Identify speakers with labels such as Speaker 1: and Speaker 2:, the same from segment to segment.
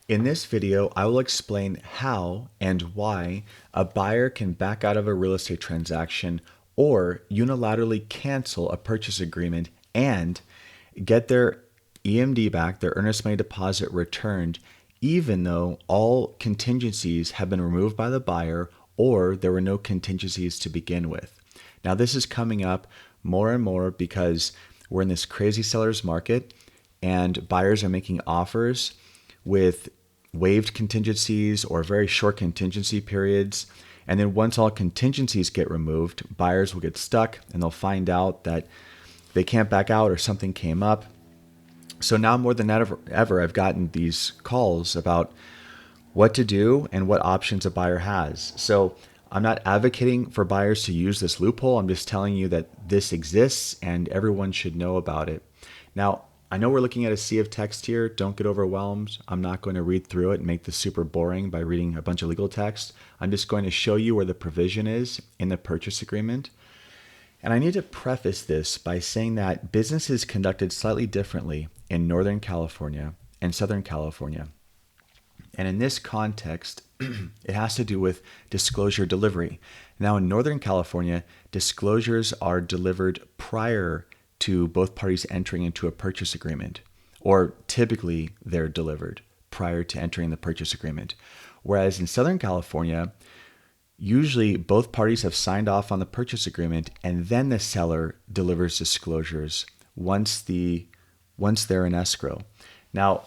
Speaker 1: In this video, I will explain how and why a buyer can back out of a real estate transaction or unilaterally cancel a purchase agreement and get their EMD back, their earnest money deposit returned, even though all contingencies have been removed by the buyer or there were no contingencies to begin with. Now, this is coming up more and more because we're in this crazy seller's market and buyers are making offers with waived contingencies or very short contingency periods. And then once all contingencies get removed, buyers will get stuck and they'll find out that they can't back out or something came up. So now more than ever, I've gotten these calls about what to do and what options a buyer has. So I'm not advocating for buyers to use this loophole. I'm just telling you that this exists and everyone should know about it. Now, I know we're looking at a sea of text here. Don't get overwhelmed. I'm not going to read through it and make this super boring by reading a bunch of legal text. I'm just going to show you where the provision is in the purchase agreement. And I need to preface this by saying that business is conducted slightly differently in Northern California and Southern California. And in this context, it has to do with disclosure delivery. Now, in Northern California, disclosures are delivered prior to both parties entering into a purchase agreement, or typically they're delivered prior to entering the purchase agreement. Whereas in Southern California, usually both parties have signed off on the purchase agreement and then the seller delivers disclosures once they're in escrow. Now,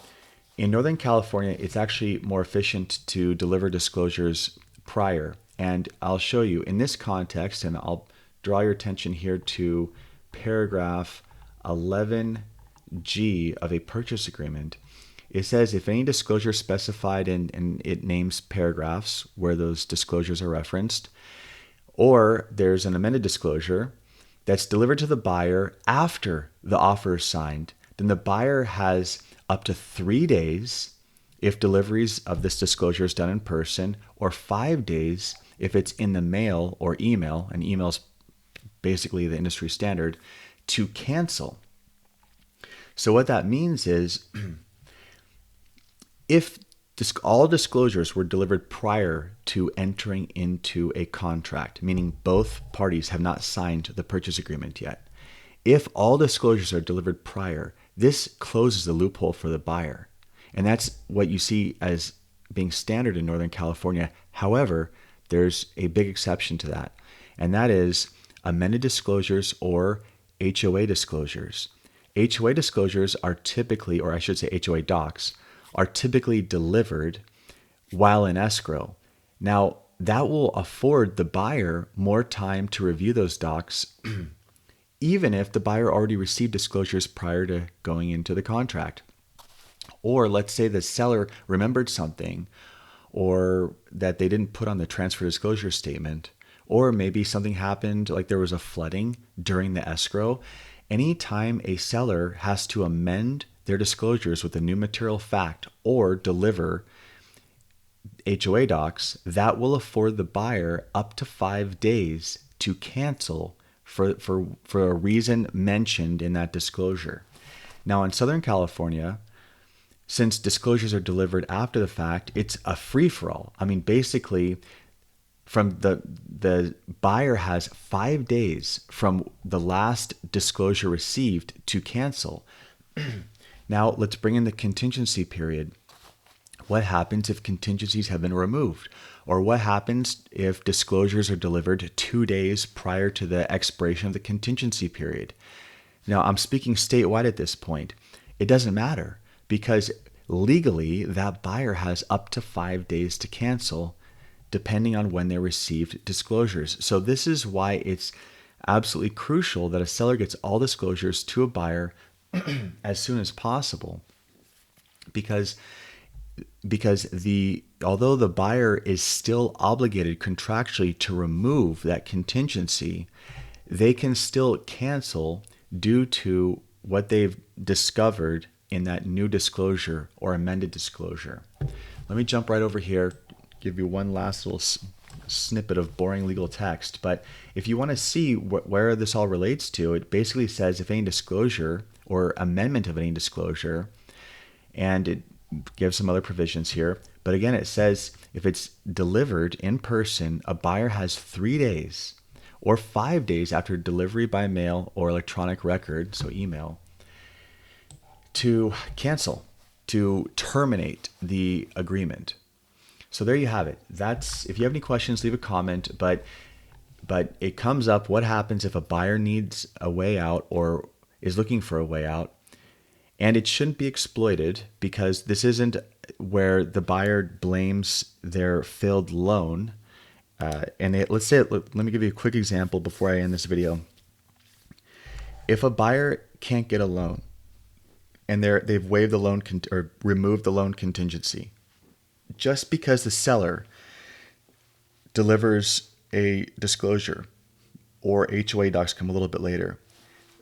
Speaker 1: in Northern California, it's actually more efficient to deliver disclosures prior. And I'll show you in this context, and I'll draw your attention here to paragraph 11G of a purchase agreement. It says if any disclosure specified and it names paragraphs where those disclosures are referenced, or there's an amended disclosure that's delivered to the buyer after the offer is signed, then the buyer has up to 3 days if deliveries of this disclosure is done in person, or 5 days if it's in the mail or email, and email's basically the industry standard, to cancel. So what that means is if all disclosures were delivered prior to entering into a contract, meaning both parties have not signed the purchase agreement yet, if all disclosures are delivered prior, this closes the loophole for the buyer. And that's what you see as being standard in Northern California. However, there's a big exception to that, and that is amended disclosures or HOA disclosures. HOA disclosures are typically, or I should say HOA docs, are typically delivered while in escrow. Now, that will afford the buyer more time to review those docs, even if the buyer already received disclosures prior to going into the contract. Or let's say the seller remembered something, or that they didn't put on the transfer disclosure statement, or maybe something happened, like there was a flooding during the escrow. Anytime a seller has to amend their disclosures with a new material fact or deliver HOA docs, that will afford the buyer up to 5 days to cancel for a reason mentioned in that disclosure. Now, in Southern California, since disclosures are delivered after the fact, it's a free-for-all. I mean, basically, from the buyer has 5 days from the last disclosure received to cancel. Now, let's bring in the contingency period. What happens if contingencies have been removed? Or what happens if disclosures are delivered 2 days prior to the expiration of the contingency period? Now, I'm speaking statewide at this point. It doesn't matter because legally that buyer has up to 5 days to cancel depending on when they received disclosures. So this is why it's absolutely crucial that a seller gets all disclosures to a buyer as soon as possible, because although the buyer is still obligated contractually to remove that contingency, they can still cancel due to what they've discovered in that new disclosure or amended disclosure. Let me jump right over here, give you one last little snippet of boring legal text. But if you want to see where this all relates to, it basically says if any disclosure or amendment of any disclosure, and give some other provisions here. But again, it says if it's delivered in person, a buyer has 3 days or 5 days after delivery by mail or electronic record, so email, to cancel, to terminate the agreement. So there you have it. That's, if you have any questions, leave a comment, but it comes up what happens if a buyer needs a way out or is looking for a way out. And it shouldn't be exploited, because this isn't where the buyer blames their failed loan. Let's say, let me give you a quick example before I end this video. If a buyer can't get a loan and they've waived the loan or removed the loan contingency, just because the seller delivers a disclosure or HOA docs come a little bit later,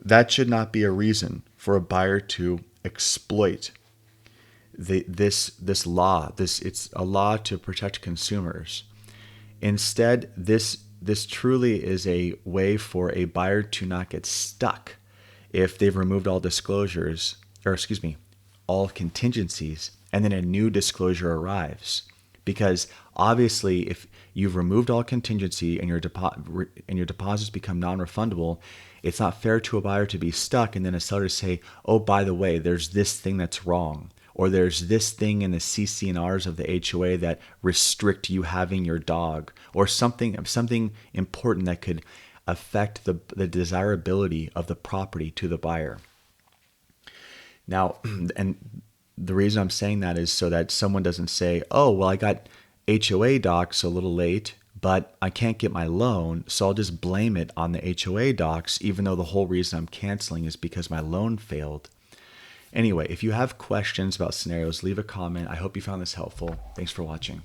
Speaker 1: that should not be a reason for a buyer to exploit this law. It's a law to protect consumers. Instead, this truly is a way for a buyer to not get stuck if they've removed all disclosures, or excuse me, all contingencies, and then a new disclosure arrives. Because obviously, if you've removed all contingency and your deposits become non-refundable, it's not fair to a buyer to be stuck and then a seller to say, oh, by the way, there's this thing that's wrong, or there's this thing in the CC&Rs of the HOA that restrict you having your dog, or something important that could affect the desirability of the property to the buyer. Now, and the reason I'm saying that is so that someone doesn't say, oh, well, I got HOA docs a little late, but I can't get my loan, so I'll just blame it on the HOA docs, even though the whole reason I'm canceling is because my loan failed. Anyway, if you have questions about scenarios, leave a comment. I hope you found this helpful. Thanks for watching.